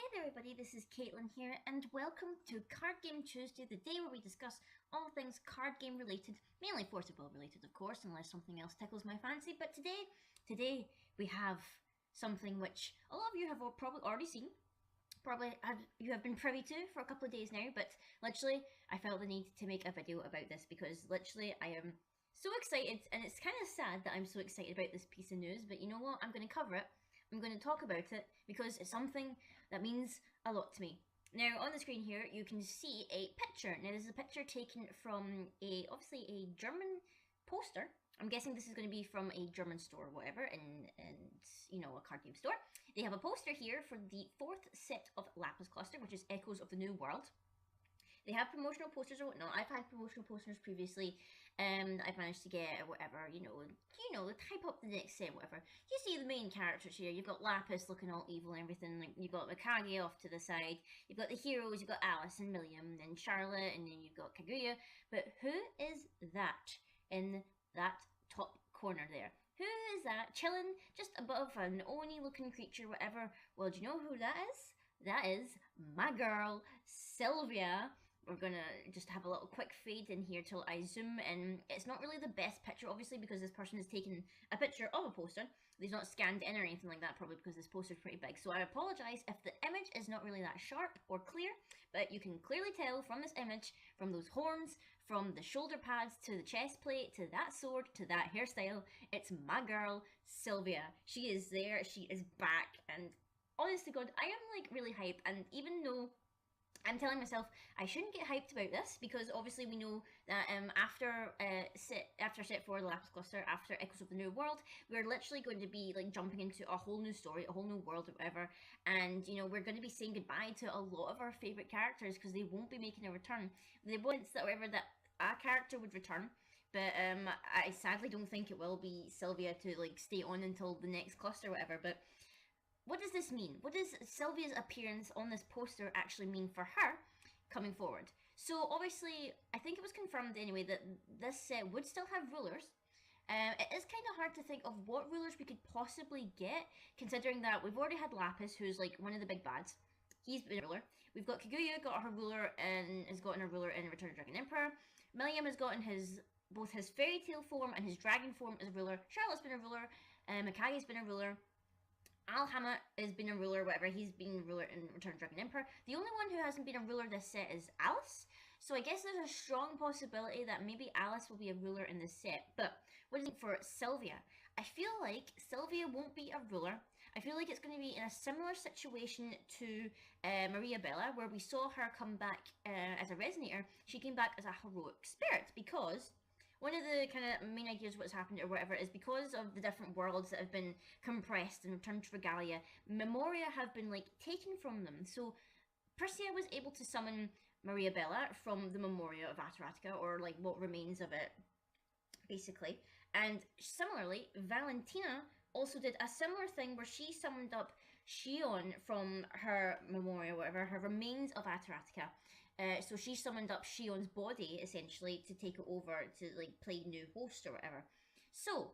Hey there everybody, this is Caitlin here and welcome to Card Game Tuesday, the day where we discuss all things card game related, mainly Force of Will related of course, unless something else tickles my fancy, but today we have something which a lot of you have probably already seen, you have been privy to for a couple of days now, but literally I felt the need to make a video about this because literally I am so excited, and it's kind of sad that I'm so excited about this piece of news, but you know what, I'm going to cover it. I'm going to talk about it because it's something that means a lot to me. Now, on the screen here, you can see a picture. Now, this is a picture taken from obviously a German poster. I'm guessing this is going to be from a German store or whatever, and you know, a card game store. They have a poster here for the 4th set of Lapis Cluster, which is Echoes of the New World. They have promotional posters or whatnot. I've had promotional posters previously, I've managed to get or whatever, you know, the type up the next set, whatever. You see the main characters here. You've got Lapis looking all evil and everything. Like, you've got Mikage off to the side. You've got the heroes. You've got Alice and Milliam and Charlotte, and then you've got Kaguya. But who is that in that top corner there? Who is that chilling just above an Oni-looking creature, whatever? Well, do you know who that is? That is my girl, Sylvia. We're gonna just have a little quick fade in here till I zoom in. It's not really the best picture, obviously, because this person has taken a picture of a poster. They've not scanned in or anything like that, probably because this poster is pretty big. So I apologise if the image is not really that sharp or clear, but you can clearly tell from this image, from those horns, from the shoulder pads to the chest plate, to that sword, to that hairstyle, it's my girl, Sylvia. She is there, she is back, and honest to God, I am like really hyped, and even though I'm telling myself I shouldn't get hyped about this because obviously we know that after set 4 of the Lapis Cluster, after Echoes of the New World, we're literally going to be like jumping into a whole new story, a whole new world or whatever, and you know, we're going to be saying goodbye to a lot of our favourite characters because they won't be making a return. They won't that whatever that a character would return, but I sadly don't think it will be Sylvia to like stay on until the next cluster or whatever. But what does this mean? What does Sylvia's appearance on this poster actually mean for her coming forward? So obviously, I think it was confirmed anyway that this set would still have rulers. It is kind of hard to think of what rulers we could possibly get, considering that we've already had Lapis, who's like one of the big bads. He's been a ruler. We've got Kaguya, got her ruler, and has gotten a ruler in Return of the Dragon Emperor. Milliam has gotten both his fairy tale form and his dragon form as a ruler. Charlotte's been a ruler. Mikage's been a ruler. Alhamma has been a ruler, whatever, he's been a ruler in Return of the Dragon Emperor. The only one who hasn't been a ruler this set is Alice. So I guess there's a strong possibility that maybe Alice will be a ruler in this set. But what is it for Sylvia? I feel like Sylvia won't be a ruler. I feel like it's going to be in a similar situation to Maria Bella, where we saw her come back as a resonator. She came back as a heroic spirit because one of the kind of main ideas of what's happened or whatever is because of the different worlds that have been compressed and returned to Regalia, Memoria have been like taken from them. So Priscilla was able to summon Maria Bella from the Memoria of Ataratica, or like what remains of it, basically. And similarly, Valentina also did a similar thing where she summoned up Shion from her Memoria, whatever, her remains of Ataratica. So she summoned up Shion's body, essentially, to take it over to, like, play new host or whatever. So,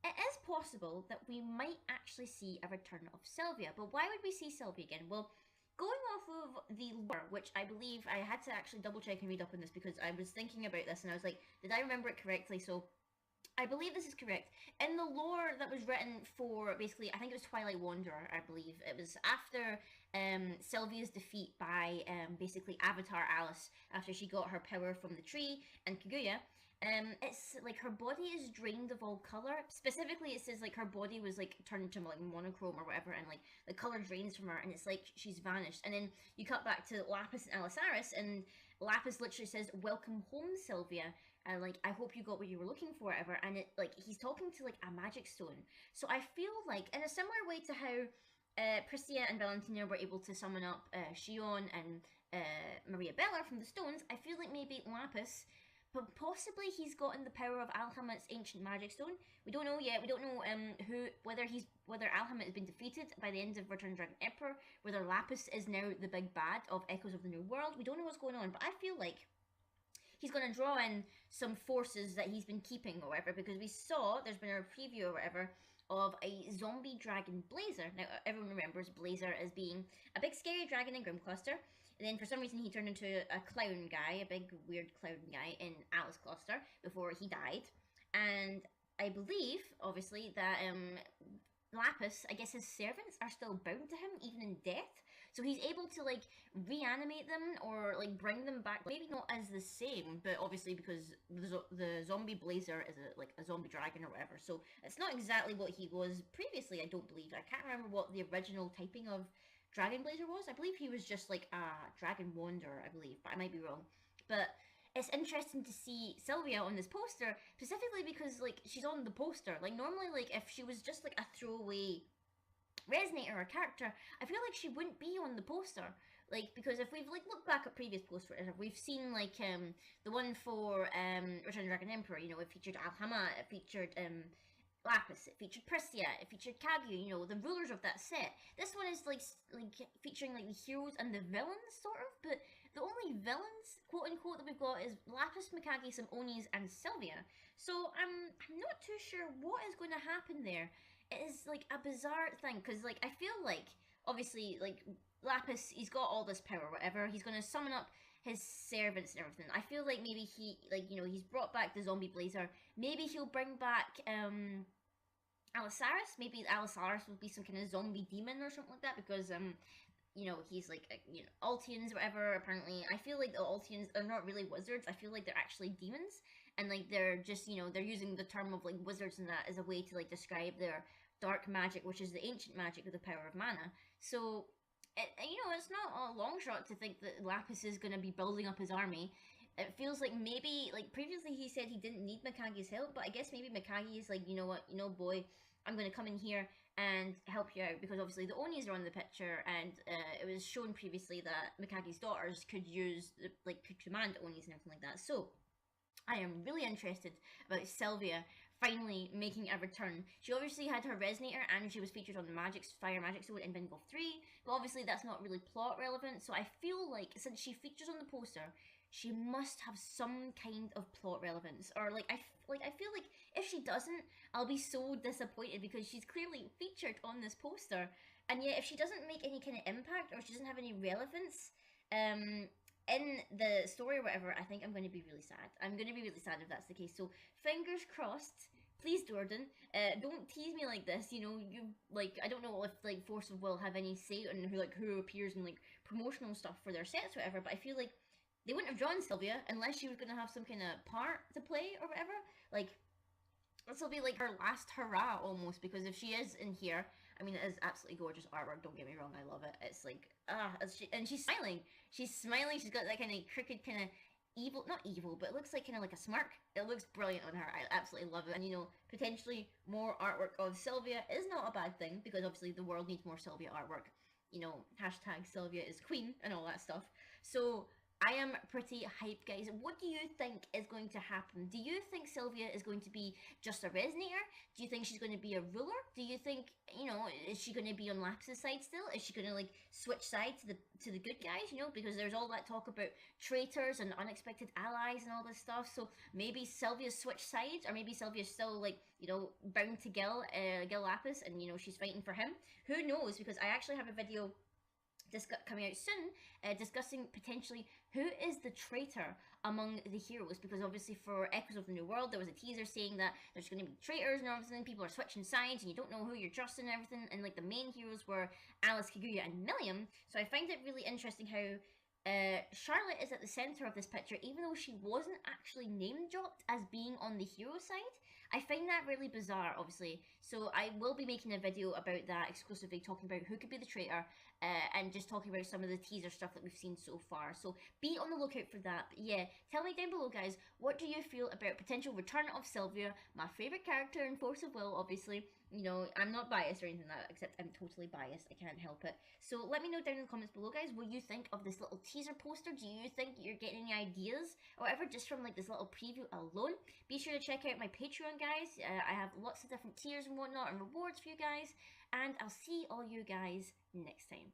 it is possible that we might actually see a return of Sylvia. But why would we see Sylvia again? Well, going off of the lore, which I believe I had to actually double check and read up on this because I was thinking about this and I was like, did I remember it correctly? So I believe this is correct. In the lore that was written for, basically, I think it was Twilight Wanderer, I believe. It was after Sylvia's defeat by, basically, Avatar Alice, after she got her power from the tree and Kaguya. It's like her body is drained of all color. Specifically, it says like her body was like turned to like monochrome or whatever, and like the color drains from her, and it's like she's vanished. And then you cut back to Lapis and Alisaris, and Lapis literally says, "Welcome home, Sylvia," and like, "I hope you got what you were looking for," ever. And it like he's talking to like a magic stone. So I feel like in a similar way to how Priscilla and Valentina were able to summon up Shion and Maria Bella from the stones, I feel like maybe Lapis, but possibly he's gotten the power of Alhamma's ancient magic stone. We don't know yet. We don't know whether Alhamma has been defeated by the end of Return of the Dragon Emperor, whether Lapis is now the big bad of Echoes of the New World. We don't know what's going on, but I feel like he's going to draw in some forces that he's been keeping or whatever, because we saw, there's been a preview or whatever, of a zombie dragon Blazer. Now, everyone remembers Blazer as being a big scary dragon in Grim Cluster. And then for some reason he turned into a clown guy, a big weird clown guy in Alice Cluster before he died. And I believe, obviously, that Lapis, I guess his servants are still bound to him, even in death. So he's able to, like, reanimate them or, like, bring them back. Maybe not as the same, but obviously because the zombie Blazer is, a zombie dragon or whatever. So it's not exactly what he was previously, I don't believe. I can't remember what the original typing of Dragon Blazer was. I believe he was just, like, a Dragon Wanderer, I believe, but I might be wrong. But it's interesting to see Sylvia on this poster, specifically because, like, she's on the poster. Like, normally, like, if she was just, like, a throwaway resonator or character, I feel like she wouldn't be on the poster. Like, because if we've, like, looked back at previous posters, we've seen, like, the one for, Return of the Dragon Emperor, you know, it featured Alhama, it featured, Lapis, it featured Pristia, it featured Kaguya, you know, the rulers of that set. This one is, like featuring, like, the heroes and the villains, sort of, but the only villains, quote-unquote, that we've got is Lapis, Mikage, some Onis, and Sylvia. So, I'm not too sure what is going to happen there. It is, like, a bizarre thing, because, like, I feel like, obviously, like, Lapis, he's got all this power, whatever, he's going to summon up his servants and everything. I feel like maybe he, like, you know, he's brought back the zombie Blazer. Maybe he'll bring back, Alisaris. Maybe Alisaris will be some kind of zombie demon or something like that, because, you know, he's like, you know, Altians, whatever, apparently. I feel like the Altians are not really wizards. I feel like they're actually demons. And, like, they're just, you know, they're using the term of, like, wizards and that as a way to, like, describe their dark magic, which is the ancient magic with the power of mana. So, you know, it's not a long shot to think that Lapis is going to be building up his army. It feels like maybe, like, previously he said he didn't need Mikage's help, but I guess maybe Mikage is like, you know what, you know, boy, I'm going to come in here and help you out, because obviously the Onis are on the picture, and it was shown previously that Mikage's daughters could use, like, could command Onis and everything like that. So, I am really interested about Sylvia finally making a return. She obviously had her resonator and she was featured on the Fire Magic Sword in Bingo 3, but obviously that's not really plot relevant, so I feel like since she features on the poster, she must have some kind of plot relevance, or I feel like if she doesn't, I'll be so disappointed, because she's clearly featured on this poster, and yet if she doesn't make any kind of impact, or she doesn't have any relevance, in the story or whatever, I think I'm going to be really sad. I'm going to be really sad if that's the case. So, fingers crossed. Please, Jordan, don't tease me like this. You know, I don't know if, like, Force of Will have any say on who appears in, like, promotional stuff for their sets or whatever, but I feel like they wouldn't have drawn Sylvia unless she was going to have some kind of part to play or whatever. Like, this will be, like, her last hurrah, almost, because if she is in here, I mean, it is absolutely gorgeous artwork, don't get me wrong, I love it. It's like, and she's smiling. She's smiling, she's got that kind of crooked, kind of evil, not evil, but it looks like kind of like a smirk. It looks brilliant on her, I absolutely love it. And, you know, potentially more artwork of Sylvia is not a bad thing, because obviously the world needs more Sylvia artwork. You know, hashtag Sylvia is queen, and all that stuff. So, I am pretty hyped, guys. What do you think is going to happen? Do you think Sylvia is going to be just a resonator? Do you think she's going to be a ruler? Do you think, you know, is she going to be on Lapis' side still? Is she going to, like, switch sides to the good guys, you know? Because there's all that talk about traitors and unexpected allies and all this stuff. So maybe Sylvia's switched sides, or maybe Sylvia's still, like, you know, bound to Gil Lapis, and, you know, she's fighting for him. Who knows? Because I actually have a video coming out soon, discussing potentially who is the traitor among the heroes, because obviously for Echoes of the New World there was a teaser saying that there's going to be traitors and everything, people are switching sides and you don't know who you're trusting and everything, and like the main heroes were Alice, Kaguya and Millium. So I find it really interesting how Charlotte is at the center of this picture, even though she wasn't actually name dropped as being on the hero side. I find that really bizarre, obviously. So I will be making a video about that exclusively, talking about who could be the traitor, and just talking about some of the teaser stuff that we've seen so far. So be on the lookout for that. But yeah, tell me down below, guys, what do you feel about potential return of Sylvia, my favourite character in Force of Will, obviously. You know, I'm not biased or anything like that, except I'm totally biased. I can't help it. So let me know down in the comments below, guys, what you think of this little teaser poster. Do you think you're getting any ideas or whatever just from like this little preview alone? Be sure to check out my Patreon, guys. I have lots of different tiers and whatnot and rewards for you guys. And I'll see all you guys next time.